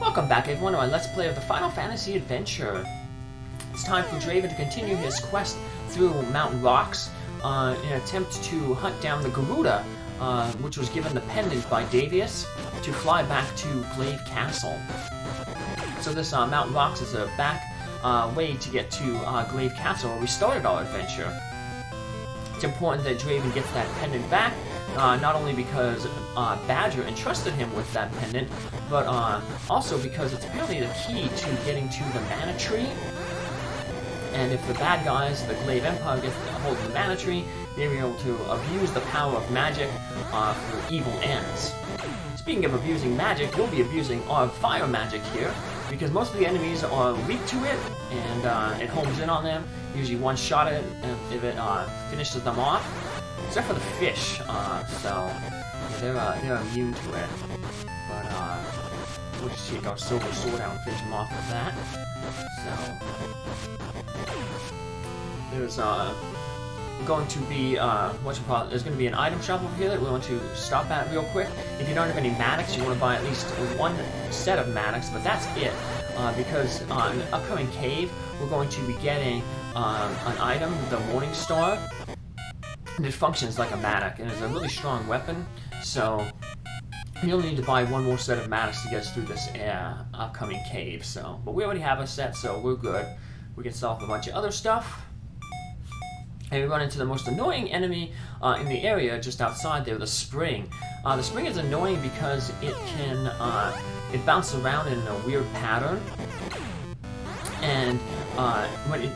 Welcome back everyone to my Let's Play of the Final Fantasy Adventure. It's time for Draven to continue his quest through Mountain Rocks in an attempt to hunt down the Garuda, which was given the Pendant by Davias to fly back to Glaive Castle. So this Mountain Rocks is a back way to get to Glaive Castle where we started our adventure. It's important that Draven gets that pendant back, not only because Badger entrusted him with that pendant, but also because it's apparently the key to getting to the mana tree. And if the bad guys, the Glaive Empire, get a hold of the mana tree, they'll be able to abuse the power of magic for evil ends. Speaking of abusing magic, we'll be abusing our fire magic here, because most of the enemies are weak to it, and it homes in on them. Usually one shot at it, and if it finishes them off, except for the fish, so yeah, they're immune to it. But we'll just take our silver sword out and finish them off with that. So there's going to be there's going to be an item shop over here that we want to stop at real quick. If you don't have any Maddox, you want to buy at least one set of Maddox, but that's it. Because in the upcoming cave, we're going to be getting an item, the Morning Star, and it functions like a Maddox, and it's a really strong weapon, so you'll need to buy one more set of Maddox to get us through this upcoming cave. So, but we already have a set, so we're good. We can sell off a bunch of other stuff. And we run into the most annoying enemy in the area just outside there, the spring. The spring is annoying because it can it bounces around in a weird pattern, and when it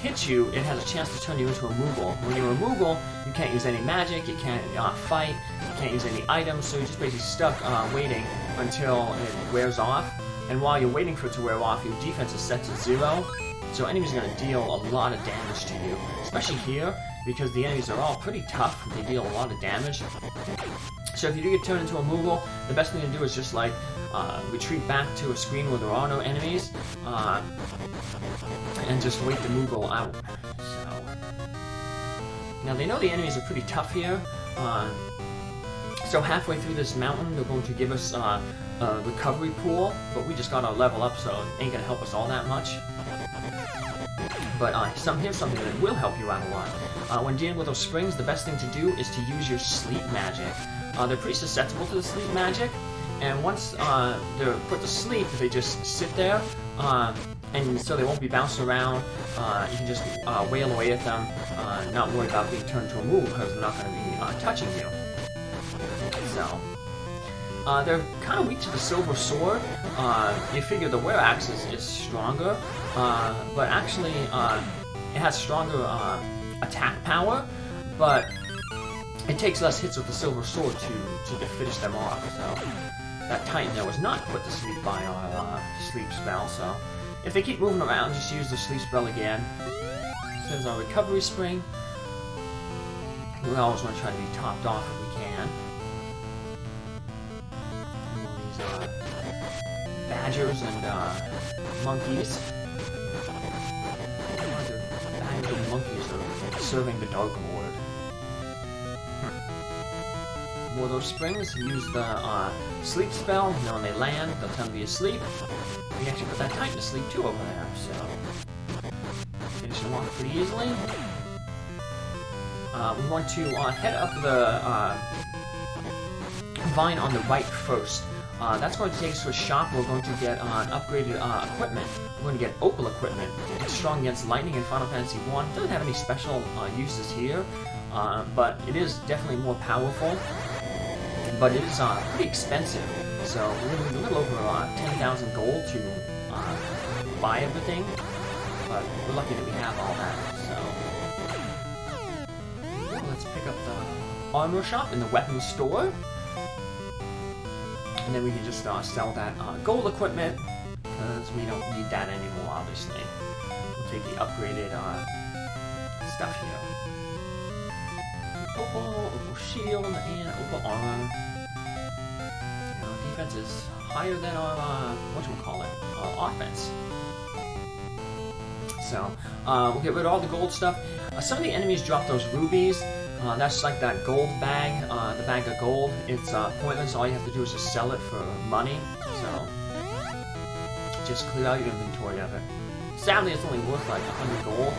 hits you, it has a chance to turn you into a Moogle. When you're a Moogle, you can't use any magic, you can't fight, you can't use any items, so you're just basically stuck waiting until it wears off. And while you're waiting for it to wear off, your defense is set to 0. So enemies are going to deal a lot of damage to you, especially here, because the enemies are all pretty tough. They deal a lot of damage. So if you do get turned into a Moogle, the best thing to do is just like retreat back to a screen where there are no enemies, and just wait the Moogle out. So now they know the enemies are pretty tough here. So halfway through this mountain, they're going to give us a recovery pool, but we just got our level up, so it ain't gonna help us all that much. But here's something that will help you out a lot. When dealing with those springs, the best thing to do is to use your sleep magic. They're pretty susceptible to the sleep magic, and once they're put to sleep, they just sit there, and so they won't be bouncing around. You can just wail away at them, not worry about being turned to a move, because they're not going to be touching you. So they're kind of weak to the silver sword. You figure the Were Axe is stronger, but actually it has stronger attack power, but it takes less hits with the silver sword to finish them off. So that Titan there was not put to sleep by our sleep spell, so if they keep moving around, just use the sleep spell again. So there's our recovery spring. We always want to try to be topped off if we can. Badgers and monkeys. Badgers and monkeys are serving the Dark Lord. More of those springs, use the sleep spell. Now when they land, they'll tend to be asleep. We actually put that Titan to sleep too over there, so finish them off pretty easily. We want to head up the vine on the right first. That's going to take us to a shop. We're going to get upgraded equipment. We're going to get opal equipment. It's strong against lightning in Final Fantasy 1. It doesn't have any special uses here, but it is definitely more powerful. But it is pretty expensive, so we're going to need a little over 10,000 gold to buy everything. But we're lucky that we have all that. So let's pick up the armor shop in the weapons store. And then we can just sell that gold equipment, because we don't need that anymore, obviously. We'll take the upgraded stuff here. Opal shield, and opal armor. And our defense is higher than our, our offense. So, we'll get rid of all the gold stuff. Some of the enemies drop those rubies. That's like that gold bag, the bag of gold. It's pointless. All you have to do is just sell it for money. So just clear out your inventory of it. Sadly, it's only worth like 100 gold.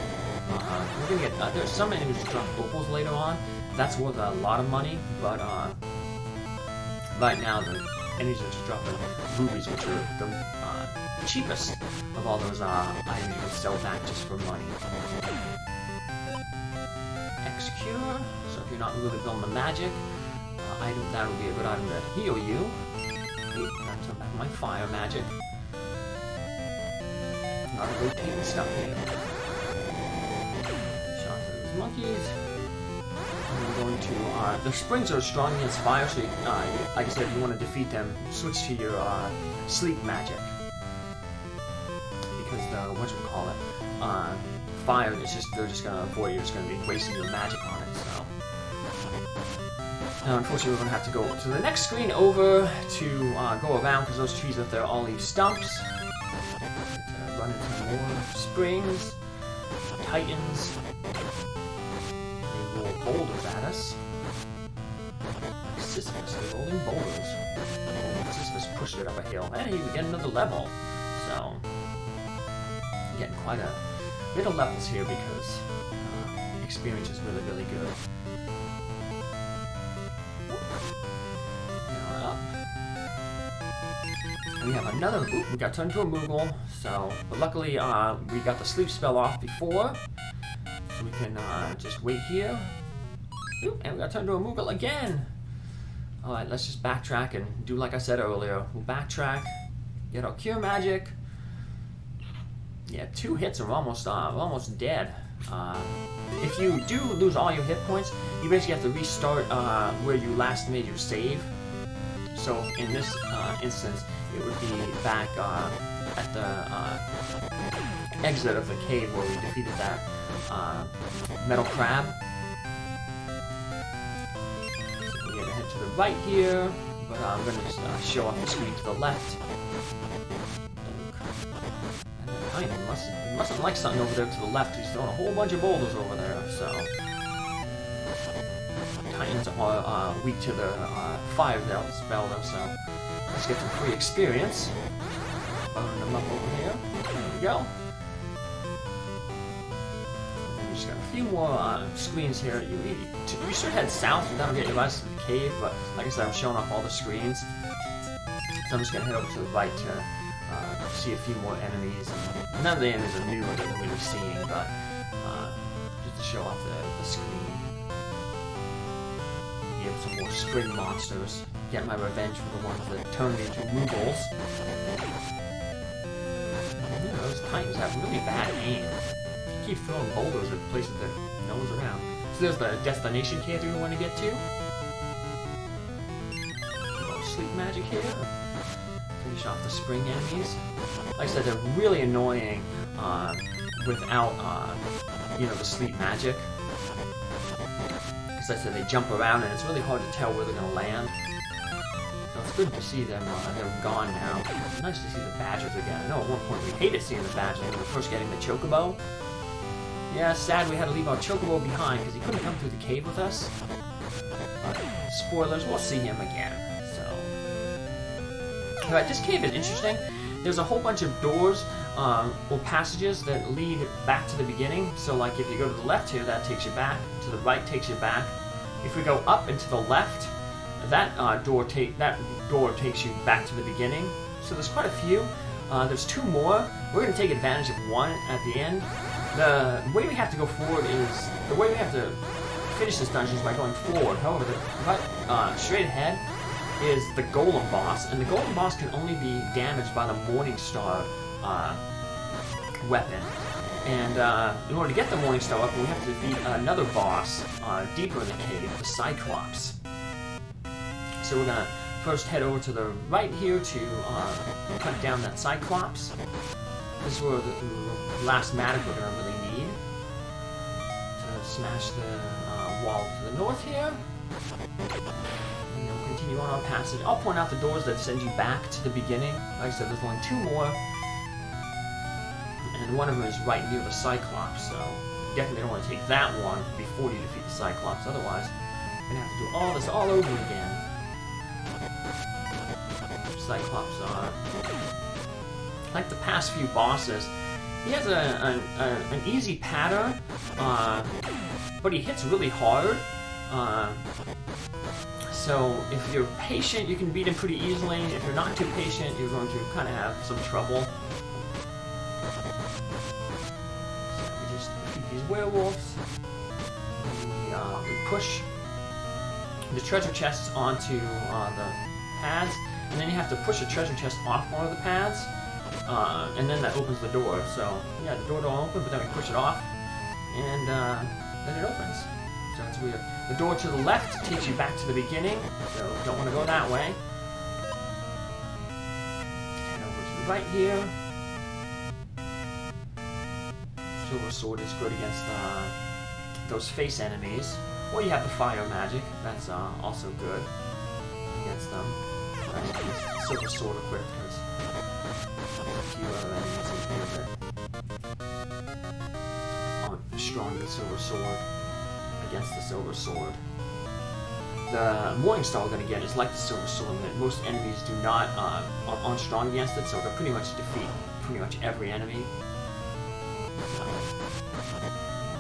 We're gonna get there's some enemies that drop opals later on. That's worth a lot of money, but right now the enemies are just dropping rubies, which are the cheapest of all those items you can sell back just for money. X-Cure. So if you're not really building the magic item, that would be a good item to heal you. That's turn back my fire magic. A lot of rotating stuff here. Shot those monkeys. We're going to, the springs are strong against fire, so like I said, if you want to defeat them, switch to your sleep magic. Because the, fire, they're just going to avoid you, you're just going to be wasting your magic on it, so. Now, unfortunately, we're going to have to go to the next screen over to go around, because those trees up there all leave stumps. Run into more springs, titans. Boulders at us. Like Sisyphus, they're rolling boulders. Oh, Sisyphus pushed it up a hill. And we get another level. So, I'm getting quite a bit of levels here because experience is really, really good. Now up. And we have another. Oop, we got turned into a Moogle. So, but luckily, we got the sleep spell off before. So we can just wait here. Oop, and we got turned into a Moogle again! Alright, let's just backtrack and do like I said earlier. We'll backtrack, get our cure magic. Yeah, 2 hits and we're almost dead. If you do lose all your hit points, you basically have to restart where you last made your save. So in this instance, it would be back at the exit of the cave where we defeated that metal crab. To the right here, but I'm going to just show off the screen to the left. And the Titan mustn't like something over there to the left. He's throwing a whole bunch of boulders over there, so... Titans are weak to the fire spell, though, so... Let's get some free experience. Burn them up over here. There we go. We just got a few more screens here. You should head south, and that'll get you right to the cave, but like I said, I'm showing off all the screens. So I'm just going to head over to the right to see a few more enemies. And none of the enemies are new that we're seeing, but just to show off the screen. Here some more spring monsters. Get my revenge for the ones that turned me into Moogles. Yeah, those Titans have really bad aim. Keep throwing boulders at places that no one's around. So there's the destination cave we want to get to. Sleep magic here. Finish off the spring enemies. Like I said, they're really annoying without, the sleep magic. Because like I said, they jump around and it's really hard to tell where they're going to land. So it's good to see them, they're gone now. It's nice to see the badgers again. I know at one point we hated seeing the badgers when we were first getting the chocobo. Yeah, sad we had to leave our chocobo behind because he couldn't come through the cave with us. But spoilers, we'll see him again. So, alright, this cave is interesting. There's a whole bunch of doors or passages that lead back to the beginning. So, like if you go to the left here, that takes you back. To the right takes you back. If we go up and to the left, that door takes you back to the beginning. So there's quite a few. There's 2 more. We're going to take advantage of one at the end. The way we have to go forward is, the way we have to finish this dungeon is by going forward. However, straight ahead is the Golem boss, and the Golem boss can only be damaged by the Morning Star weapon. And in order to get the Morning Star weapon, we have to defeat another boss deeper in the cave, the Cyclops. So we're gonna first head over to the right here to cut down that Cyclops. This is where the last magic we're going to really need. So smash the wall to the north here. And then we'll continue on our passage. I'll point out the doors that send you back to the beginning. Like I said, there's only 2 more. And one of them is right near the Cyclops, so you definitely don't want to take that one before you defeat the Cyclops. Otherwise, you're going to have to do all this all over again. Cyclops are like the past few bosses, he has an easy pattern, but he hits really hard. So if you're patient, you can beat him pretty easily. If you're not too patient, you're going to kind of have some trouble. So we just defeat these werewolves. We push the treasure chests onto the pads, and then you have to push the treasure chest off one of the pads, and then that opens the door. So yeah, the door don't open, but then we push it off, and then it opens. So it's weird. The door to the left takes you back to the beginning, so you don't want to go that way. And over to the right here. Silver Sword is good against those face enemies. Or you have the fire magic, that's also good against them. Right, use Silver Sword equipped because a few other enemies in here that aren't strong with Silver Sword against the Silver Sword. The Morning Star we're going to get is like the Silver Sword, that most enemies do not aren't strong against it, so they'll pretty much defeat pretty much every enemy.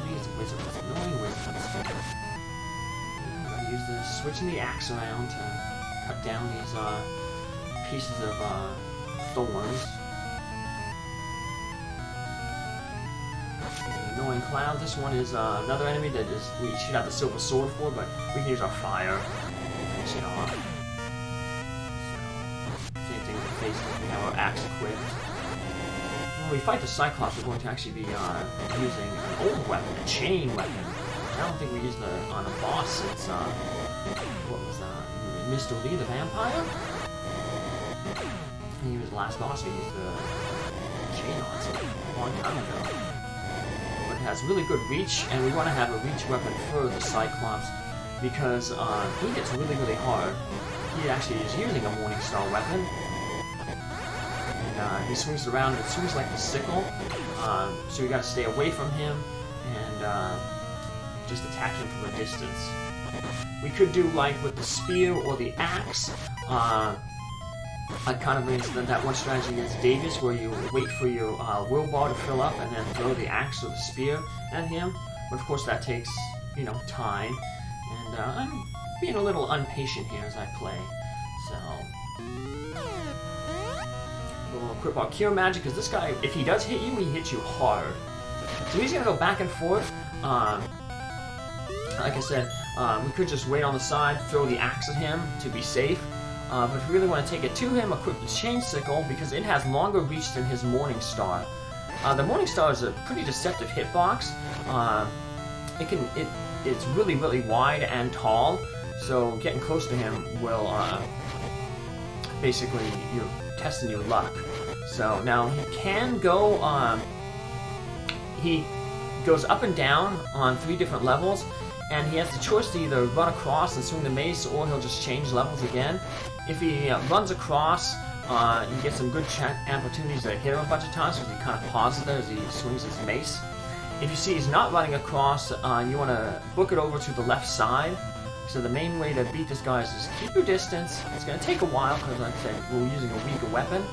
These wizards, annoying wizards. Use the switching the axe around to cut down these pieces of thorns. Annoying cloud. This one is another enemy that is we should have the silver sword for, but we can use our fire to finish it off. So same thing with the face. We have our axe equipped. When we fight the Cyclops, we're going to actually be using an old weapon, a chain weapon. I don't think we used on a boss since, what was that? Mr. Lee, the vampire? He was the last boss we used the chain on, so a long time ago. But it has really good reach, and we want to have a reach weapon for the Cyclops, because he hits really, really hard. He actually is using a Morning Star weapon. And he swings around, it swings like the sickle, so you gotta stay away from him, and just attack him from a distance. We could do like with the spear or the axe. I kind of mentioned that one strategy against Davias, where you wait for your will bar to fill up and then throw the axe or the spear at him. But of course that takes, you know, time. And I'm being a little impatient here as I play. So we'll equip our cure magic, because this guy, if he does hit you, he hits you hard. So he's gonna go back and forth. Like I said, we could just wait on the side, throw the axe at him to be safe. But if we really want to take it to him, equip the chain sickle, because it has longer reach than his Morning Star. The Morning Star is a pretty deceptive hitbox. It's really, really wide and tall, so getting close to him will basically, you're testing your luck. So now he can go, he goes up and down on 3 different levels, and he has the choice to either run across and swing the mace, or he'll just change levels again. If he runs across, you get some good opportunities to hit him a bunch of times, because he kind of pauses there as he swings his mace. If you see he's not running across, you want to book it over to the left side. So the main way to beat this guy is just keep your distance. It's going to take a while, because like I said, we're using a weaker weapon.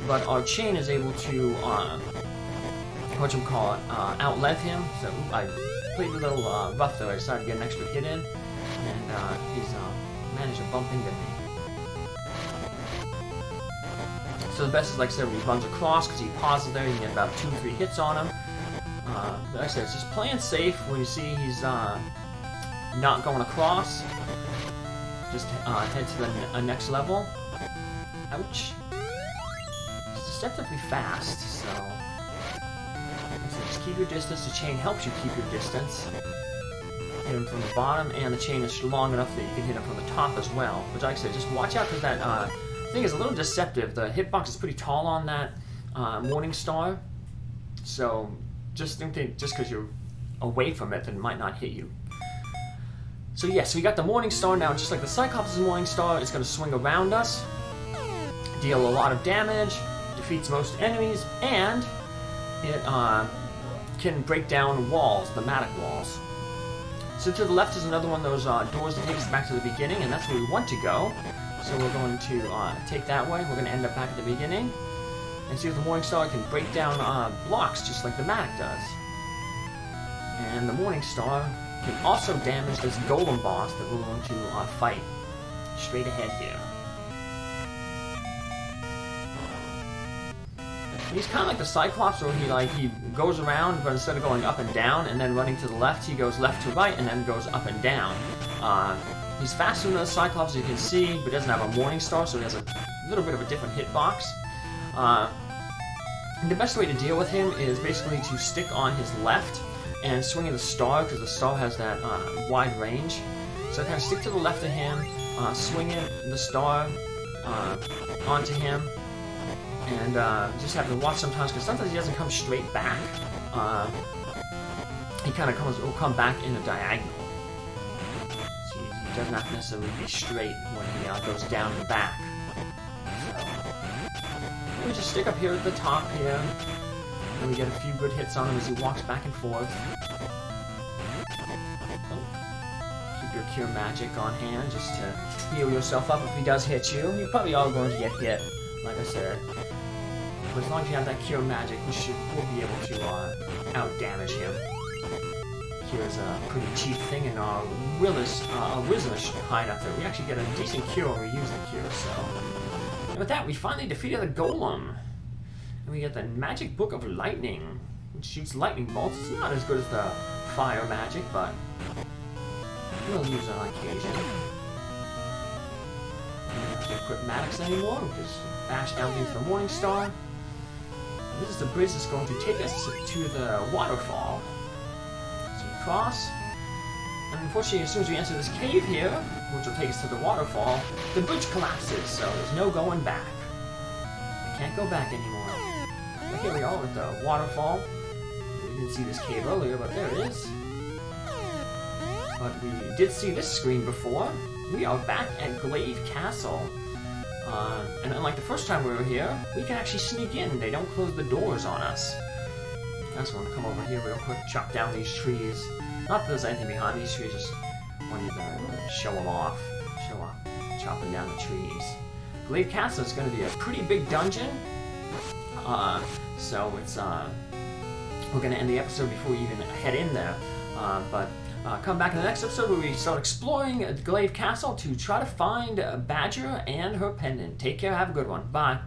But our chain is able to, outlet him. So I played a little rough there. I decided to get an extra hit in, and he's managed to bump into me. So the best is, like I said, when he runs across, because he pauses there, you can get about 2 or 3 hits on him. But like I said, it's just playing safe. When you see he's not going across, just head to the next level. Ouch. He's deceptively fast, so just keep your distance. The chain helps you keep your distance. Hit him from the bottom, and the chain is long enough that you can hit him from the top as well. But like I said, just watch out, because that thing is a little deceptive. The hitbox is pretty tall on that Morning Star, so just think that just because you're away from it, then it might not hit you. So yeah, so we got the Morning Star now. Just like the Cyclops' Morning Star, it's going to swing around us, deal a lot of damage, defeats most enemies, and it can break down walls, the magic walls. So to the left is another one of those doors that takes us back to the beginning, and that's where we want to go. So we're going to take that way. We're going to end up back at the beginning. and see if the Morning Star can break down blocks just like the Matic does. And the Morning Star can also damage this Golem boss that we're going to fight straight ahead here. He's kind of like the Cyclops, where he goes around, but instead of going up and down and then running to the left, he goes left to right and then goes up and down. He's faster than the Cyclops, as you can see, but doesn't have a Morning Star, so he has a little bit of a different hitbox. The best way to deal with him is basically to stick on his left and swing the star, because the star has that wide range. So kind of stick to the left of him, swing the star onto him, and just have to watch sometimes, because sometimes he doesn't come straight back. He kind of will come back in a diagonal. So he doesn't have to necessarily be straight when he goes down and back. So we just stick up here at the top here, and we get a few good hits on him as he walks back and forth. Keep your Cure Magic on hand just to heal yourself up if he does hit you. You probably are going to get hit, like I said. But as long as you have that Cure Magic, we'll be able to out-damage him. Cure's a pretty cheap thing in our Wizard's hideout there. We actually get a decent cure when we use the cure, so... And with that, we finally defeated the Golem. And we get the Magic Book of Lightning, which shoots lightning bolts. It's not as good as the fire magic, but we'll use it on occasion. We don't have to equip Maddox anymore. We just bash down into the Morning Star. This is the bridge that's going to take us to the waterfall. So we cross. And unfortunately, as soon as we enter this cave here, which will take us to the waterfall, the bridge collapses, so there's no going back. We can't go back anymore. But here we are with the waterfall. We didn't see this cave earlier, but there it is. But we did see this screen before. We are back at Glaive Castle. And unlike the first time we were here, we can actually sneak in. They don't close the doors on us. I just want to come over here real quick, chop down these trees. Not that there's anything behind these trees, just wanted to show them off. Show off chopping down the trees. Glaive Castle is going to be a pretty big dungeon. So it's, we're going to end the episode before we even head in there. But come back in the next episode where we start exploring Glaive Castle to try to find Badger and her pendant. Take care, have a good one. Bye.